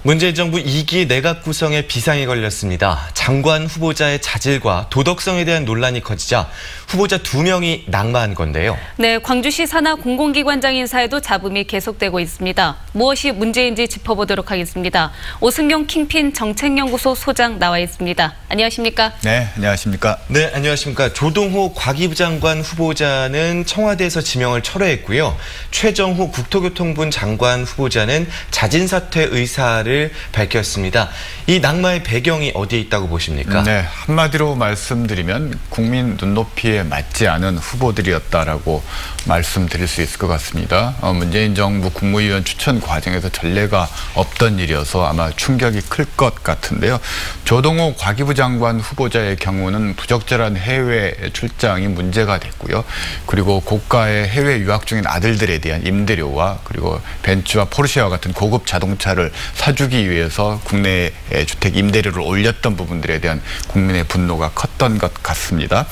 문재인 정부 2기 내각 구성에 비상이 걸렸습니다. 장관 후보자의 자질과 도덕성에 대한 논란이 커지자 후보자 2명이 낙마한 건데요. 네, 광주시 산하 공공기관장 인사에도 잡음이 계속되고 있습니다. 무엇이 문제인지 짚어보도록 하겠습니다. 오승용 킹핀 정책연구소 소장 나와 있습니다. 안녕하십니까? 네, 안녕하십니까? 네, 안녕하십니까? 조동호 과기부 장관 후보자는 청와대에서 지명을 철회했고요. 최정호 국토교통부 장관 후보자는 자진 사퇴 의사를 밝혔습니다. 이 낙마의 배경이 어디에 있다고 보십니까? 네, 한마디로 말씀드리면 국민 눈높이에 맞지 않은 후보들이었다라고 말씀드릴 수 있을 것 같습니다. 문재인 정부 국무위원 추천 과정에서 전례가 없던 일이어서 아마 충격이 클 것 같은데요. 조동호 과기부 장관 후보자의 경우는 부적절한 해외 출장이 문제가 됐고요. 그리고 고가의 해외 유학 중인 아들들에 대한 임대료와 그리고 벤츠와 포르쉐와 같은 고급 자동차를 사주기 위해서 국내에 주택 임대료를 올렸던 부분들에 대한 국민의 분노가 컸던 것 같습니다.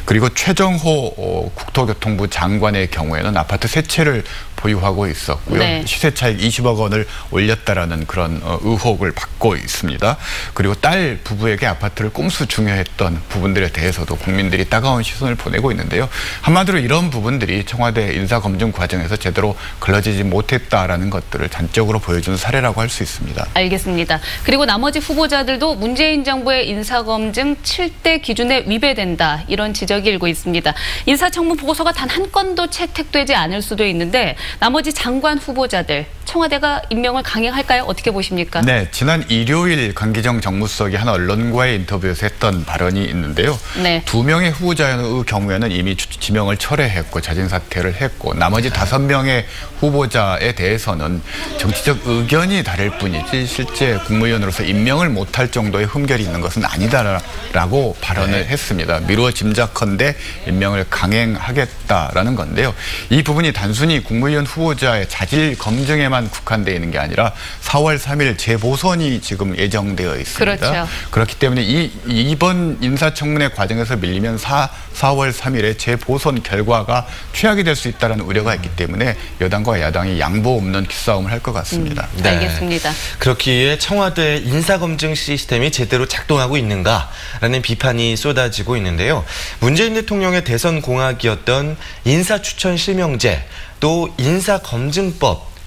그리고 최정호 국토교통부 장관의 경우에는 아파트 3채를 보유하고 있었고요. 네. 시세 차익 20억 원을 올렸다라는 그런 의혹을 받고 있습니다. 그리고 딸 부부에게 아파트를 꼼수 중요했던 부분들에 대해서도 국민들이 따가운 시선을 보내고 있는데요. 한마디로 이런 부분들이 청와대 인사검증 과정에서 제대로 걸러지지 못했다라는 것들을 단적으로 보여준 사례라고 할 수 있습니다. 알겠습니다. 그리고 나머지 후보자들도 문재인 정부의 인사검증 7대 기준에 위배된다, 이런 지적이 일고 있습니다. 인사청문 보고서가 단 한 건도 채택되지 않을 수도 있는데 나머지 장관 후보자들, 청와대가 임명을 강행할까요? 어떻게 보십니까? 네, 지난 일요일 강기정 정무수석이 한 언론과의 인터뷰에서 했던 발언이 있는데요. 네. 2명의 후보자의 경우에는 이미 지명을 철회했고 자진 사퇴를 했고 나머지 5명의 후보자에 대해서는 정치적 의견이 다를 뿐이지 실제 국무위원으로서 임명을 못할 정도의 흠결이 있는 것은 아니다라고 발언을 했습니다. 미루어 짐작컨대 임명을 강행하겠다라는 건데요. 이 부분이 단순히 국무위원 후보자의 자질 검증에만 국한되어 있는 게 아니라 4월 3일 재보선이 지금 예정되어 있습니다. 그렇죠. 그렇기 때문에 이번 인사청문회 과정에서 밀리면 4월 3일에 재보선 결과가 최악이 될 수 있다는 우려가 있기 때문에 여당과 야당이 양보 없는 기싸움을 할 것 같습니다. 네. 알겠습니다. 그렇기에 청와대 인사검증 시스템이 제대로 작동하고 있는가라는 비판이 쏟아지고 있는데요. 문재인 대통령의 대선 공약이었던 인사추천 실명제, 또 인사검증법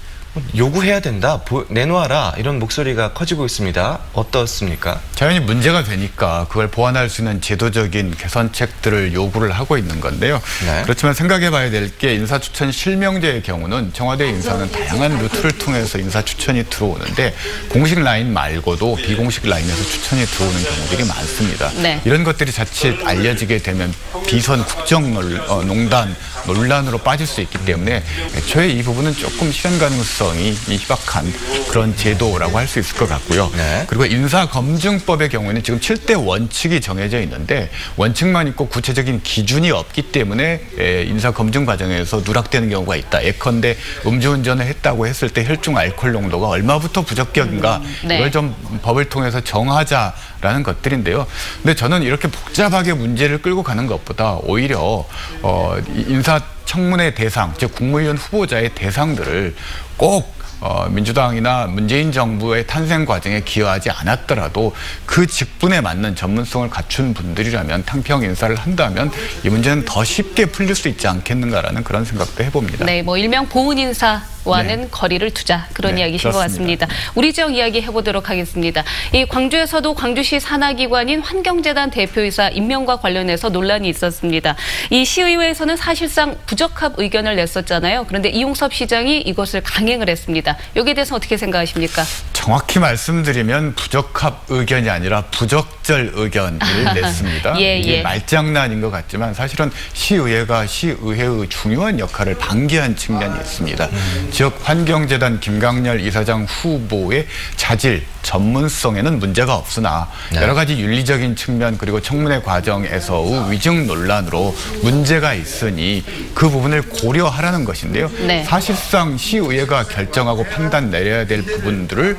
요구해야 된다, 내놓아라, 이런 목소리가 커지고 있습니다. 어떻습니까? 자연히 문제가 되니까 그걸 보완할 수 있는 제도적인 개선책들을 요구를 하고 있는 건데요. 네. 그렇지만 생각해 봐야 될 게 인사추천 실명제의 경우는 청와대 인사는 다양한 루트를 통해서 인사추천이 들어오는데 공식 라인 말고도 비공식 라인에서 추천이 들어오는 경우들이 많습니다. 네. 이런 것들이 자칫 알려지게 되면 비선 국정농단 논란으로 빠질 수 있기 때문에 애초에 이 부분은 조금 실현 가능성이 희박한 그런 제도라고 할 수 있을 것 같고요. 네. 그리고 인사검증법의 경우에는 지금 7대 원칙이 정해져 있는데 원칙만 있고 구체적인 기준이 없기 때문에 인사검증 과정에서 누락되는 경우가 있다. 예컨대 음주운전을 했다고 했을 때 혈중 알코올 농도가 얼마부터 부적격인가, 네. 이걸 좀 법을 통해서 정하자라는 것들인데요. 근데 저는 이렇게 복잡하게 문제를 끌고 가는 것보다 오히려 인사청문회 대상, 즉 국무위원 후보자의 대상들을 꼭 민주당이나 문재인 정부의 탄생 과정에 기여하지 않았더라도 그 직분에 맞는 전문성을 갖춘 분들이라면 탕평 인사를 한다면 이 문제는 더 쉽게 풀릴 수 있지 않겠는가라는 그런 생각도 해봅니다. 네, 뭐 일명 보훈 인사와는 네. 거리를 두자, 그런 네, 이야기신 그렇습니다. 것 같습니다. 우리 지역 이야기 해보도록 하겠습니다. 이 광주에서도 광주시 산하기관인 환경재단 대표이사 임명과 관련해서 논란이 있었습니다. 이 시의회에서는 사실상 부적합 의견을 냈었잖아요. 그런데 이용섭 시장이 이것을 강행을 했습니다. 여기에 대해서 어떻게 생각하십니까? 정확히 말씀드리면 부적합 의견이 아니라 부적절 의견을 냈습니다. 이게 말장난인 것 같지만 사실은 시의회가 시의회의 중요한 역할을 방기한 측면이 있습니다. 즉 환경재단 김강렬 이사장 후보의 자질, 전문성에는 문제가 없으나 여러 가지 윤리적인 측면 그리고 청문회 과정에서의 위증 논란으로 문제가 있으니 그 부분을 고려하라는 것인데요. 네. 사실상 시의회가 결정하고 판단 내려야 될 부분들을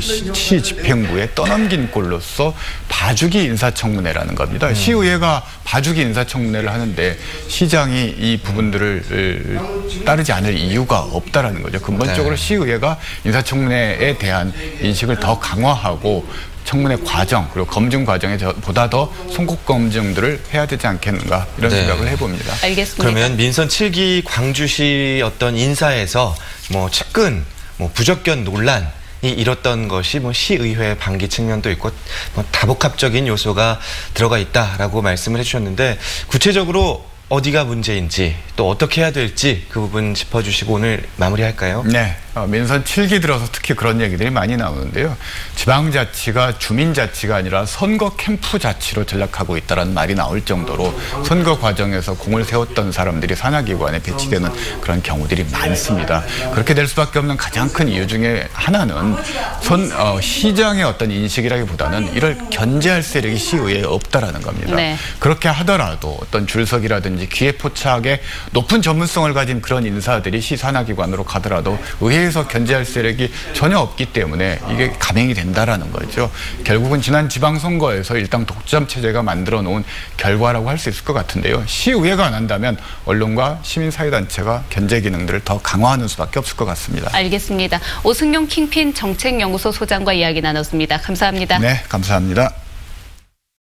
시 집행부에 떠넘긴 꼴로서 봐주기 인사청문회라는 겁니다. 시의회가 봐주기 인사청문회를 하는데 시장이 이 부분들을 따르지 않을 이유가 없다라는 거죠. 근본적으로 네. 시의회가 인사청문회에 대한 인식을 더 강화하고 청문회 과정 그리고 검증 과정에 보다 더 송곳 검증들을 해야 되지 않겠는가 이런 네. 생각을 해봅니다. 알겠습니다. 그러면 민선 7기 광주시 어떤 인사에서 뭐 측근, 뭐 부적견 논란이 일었던 것이 뭐 시의회 방기 측면도 있고 뭐 다복합적인 요소가 들어가 있다라고 말씀을 해주셨는데 구체적으로 어디가 문제인지 또 어떻게 해야 될지 그 부분 짚어주시고 오늘 마무리할까요? 네, 민선 7기 들어서 특히 그런 얘기들이 많이 나오는데요. 지방자치가 주민자치가 아니라 선거 캠프 자치로 전락하고 있다는 말이 나올 정도로 선거 과정에서 공을 세웠던 사람들이 산하기관에 배치되는 그런 경우들이 많습니다. 그렇게 될 수밖에 없는 가장 큰 이유 중에 하나는 시장의 어떤 인식이라기보다는 이를 견제할 세력이 시의회에 없다라는 겁니다. 네. 그렇게 하더라도 어떤 줄석이라든지 기획포착에 높은 전문성을 가진 그런 인사들이 시 산하기관으로 가더라도 의회에서 견제할 세력이 전혀 없기 때문에 이게 감행이 된다라는 거죠. 결국은 지난 지방선거에서 일당 독점 체제가 만들어 놓은 결과라고 할 수 있을 것 같은데요. 시의회가 안 한다면 언론과 시민사회단체가 견제 기능들을 더 강화하는 수밖에 없을 것 같습니다. 알겠습니다. 오승용 킹핀 정책연구소 소장과 이야기 나눴습니다. 감사합니다. 네, 감사합니다.